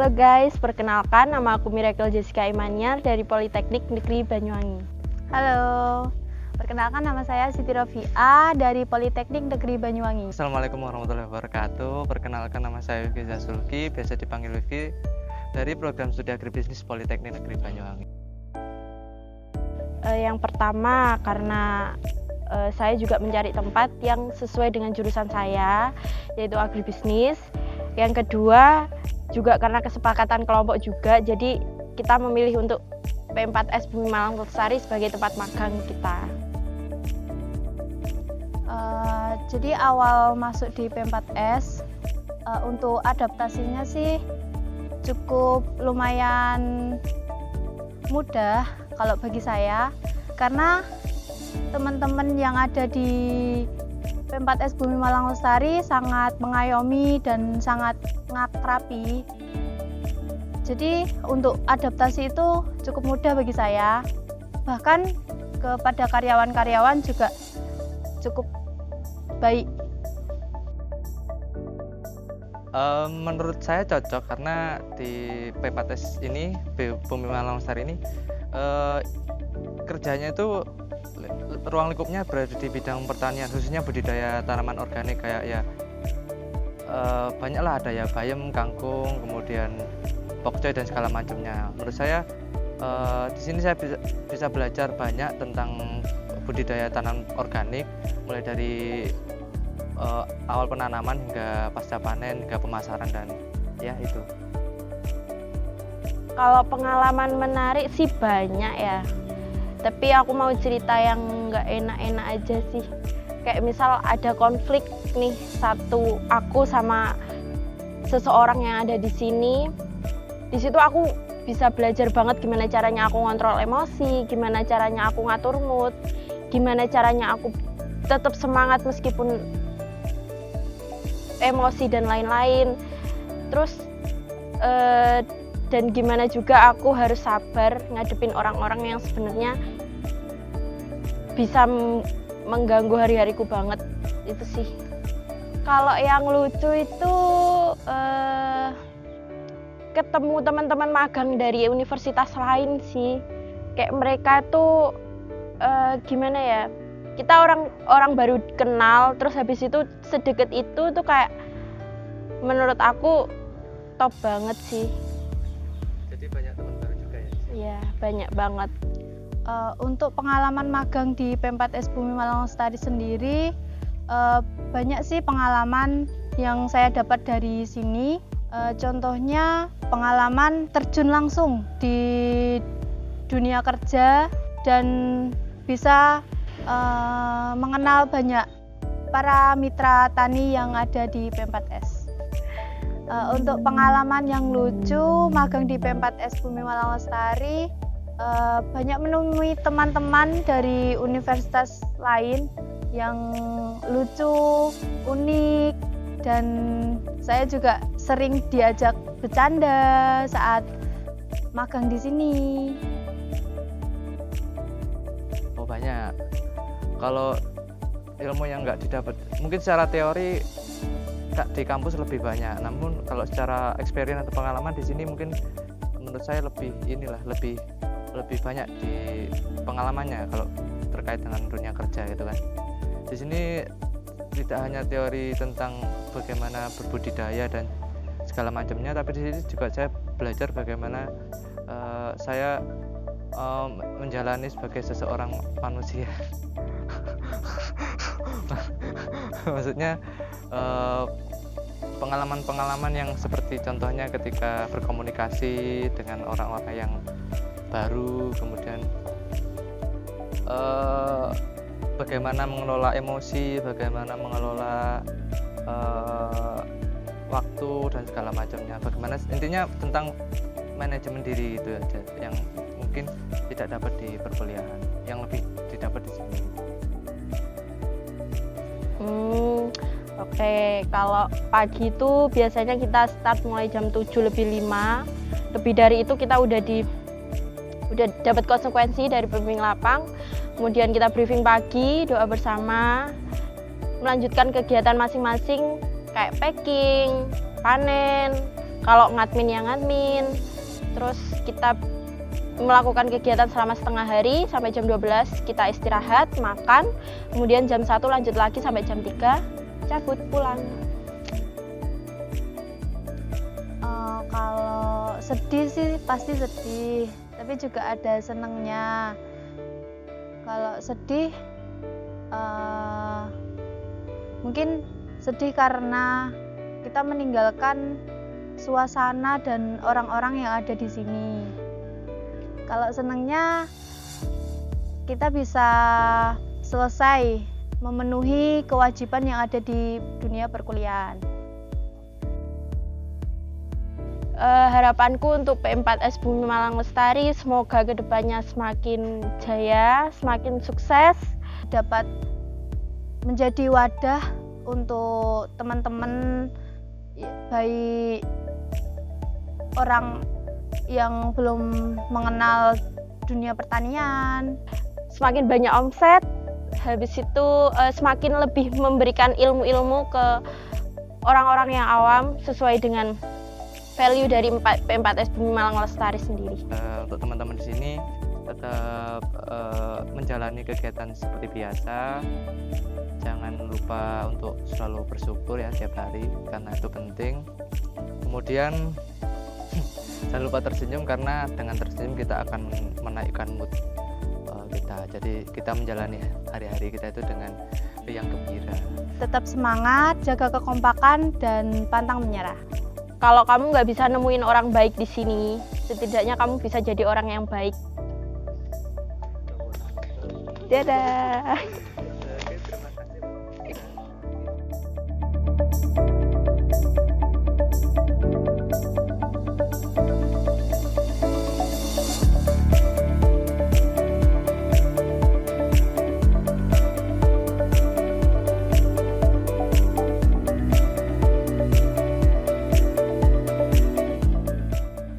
Halo guys, perkenalkan nama aku Miracle Jessica Imaniar dari Politeknik Negeri Banyuwangi. Halo, perkenalkan nama saya Siti Rofiah dari Politeknik Negeri Banyuwangi. Assalamualaikum warahmatullahi wabarakatuh. Perkenalkan nama saya Wifi Zasulki, biasa dipanggil Wifi, dari program studi agribisnis Politeknik Negeri Banyuwangi. Yang pertama karena saya juga mencari tempat yang sesuai dengan jurusan saya, yaitu agribisnis. Yang kedua juga karena kesepakatan kelompok juga, jadi kita memilih untuk P4S Bumi Malang Lestari sebagai tempat magang kita. Jadi awal masuk di P4S untuk adaptasinya sih cukup lumayan mudah kalau bagi saya, karena teman-teman yang ada di P4S Bumi Malang Lestari sangat mengayomi dan sangat ngakrabi. Jadi untuk adaptasi itu cukup mudah bagi saya. Bahkan kepada karyawan-karyawan juga cukup baik. Menurut saya cocok karena di P4S ini, Bumi Malang Lestari ini, kerjanya itu ruang lingkupnya berada di bidang pertanian, khususnya budidaya tanaman organik kayak ya banyaklah, ada ya bayam, kangkung, kemudian pokcoy dan segala macamnya. Menurut saya di sini saya bisa belajar banyak tentang budidaya tanaman organik, mulai dari awal penanaman hingga pasca panen hingga pemasaran, dan ya itu. Kalau pengalaman menarik sih banyak ya, tapi aku mau cerita yang nggak enak-enak aja sih. Kayak misal ada konflik nih, aku sama seseorang yang ada di sini. Di situ aku bisa belajar banget gimana caranya aku ngontrol emosi, gimana caranya aku ngatur mood, gimana caranya aku tetap semangat meskipun emosi dan lain-lain. Terus dan gimana juga aku harus sabar ngadepin orang-orang yang sebenarnya bisa mengganggu hari-hariku banget. Itu sih. Kalau yang lucu itu ketemu teman-teman magang dari universitas lain sih. Kayak mereka tuh gimana ya, kita orang baru kenal, terus habis itu sedekat itu tuh kayak menurut aku top banget sih. Jadi banyak teman baru juga ya? Iya, banyak banget. Untuk pengalaman magang di P4S Bumi Malang Lestari sendiri, banyak sih pengalaman yang saya dapat dari sini. Contohnya pengalaman terjun langsung di dunia kerja dan bisa mengenal banyak para mitra tani yang ada di P4S. Untuk pengalaman yang lucu magang di P4S Bumi Malang Lestari, banyak menemui teman-teman dari universitas lain yang lucu, unik, dan saya juga sering diajak bercanda saat magang di sini. Oh banyak. Kalau ilmu yang nggak didapat, mungkin secara teori di kampus lebih banyak. Namun kalau secara experience atau pengalaman di sini mungkin menurut saya lebih banyak di pengalamannya kalau terkait dengan dunia kerja gitu kan. Di sini tidak hanya teori tentang bagaimana berbudidaya dan segala macamnya, tapi di sini juga saya belajar bagaimana saya menjalani sebagai seseorang manusia. Maksudnya pengalaman-pengalaman yang seperti contohnya ketika berkomunikasi dengan orang-orang yang baru, kemudian bagaimana mengelola emosi, bagaimana mengelola waktu dan segala macamnya. Bagaimana intinya tentang manajemen diri itu aja yang mungkin tidak dapat di perkuliahan, yang lebih didapat di sini. Oke, kalau pagi itu biasanya kita start mulai jam 7:05. Lebih dari itu kita udah dapat konsekuensi dari pembimbing lapang. Kemudian kita briefing pagi, doa bersama, melanjutkan kegiatan masing-masing kayak packing, panen, Kalau ngadmin ya ngadmin. Terus kita melakukan kegiatan selama setengah hari sampai jam 12 kita istirahat, makan. Kemudian jam 1 lanjut lagi sampai jam 3 cabut pulang. Kalau sedih sih pasti sedih, tapi juga ada senengnya. Kalau sedih mungkin sedih karena kita meninggalkan suasana dan orang-orang yang ada di sini. Kalau senangnya kita bisa selesai memenuhi kewajiban yang ada di dunia perkuliahan. Harapanku untuk P4S Bumi Malang Lestari semoga kedepannya semakin jaya, semakin sukses, Dapat menjadi wadah untuk teman-teman, baik orang yang belum mengenal dunia pertanian. semakin banyak omset, habis itu semakin lebih memberikan ilmu-ilmu ke orang-orang yang awam sesuai dengan value dari P4S Bumi Malang Lestari sendiri. Untuk teman-teman di sini tetap menjalani kegiatan seperti biasa. Jangan lupa untuk selalu bersyukur ya tiap hari karena itu penting. Kemudian jangan lupa tersenyum karena dengan tersenyum kita akan menaikkan mood kita. Jadi kita menjalani hari-hari kita itu dengan yang gembira. Tetap semangat, jaga kekompakan, dan pantang menyerah. Kalau kamu nggak bisa nemuin orang baik di sini, setidaknya kamu bisa jadi orang yang baik. Dadah.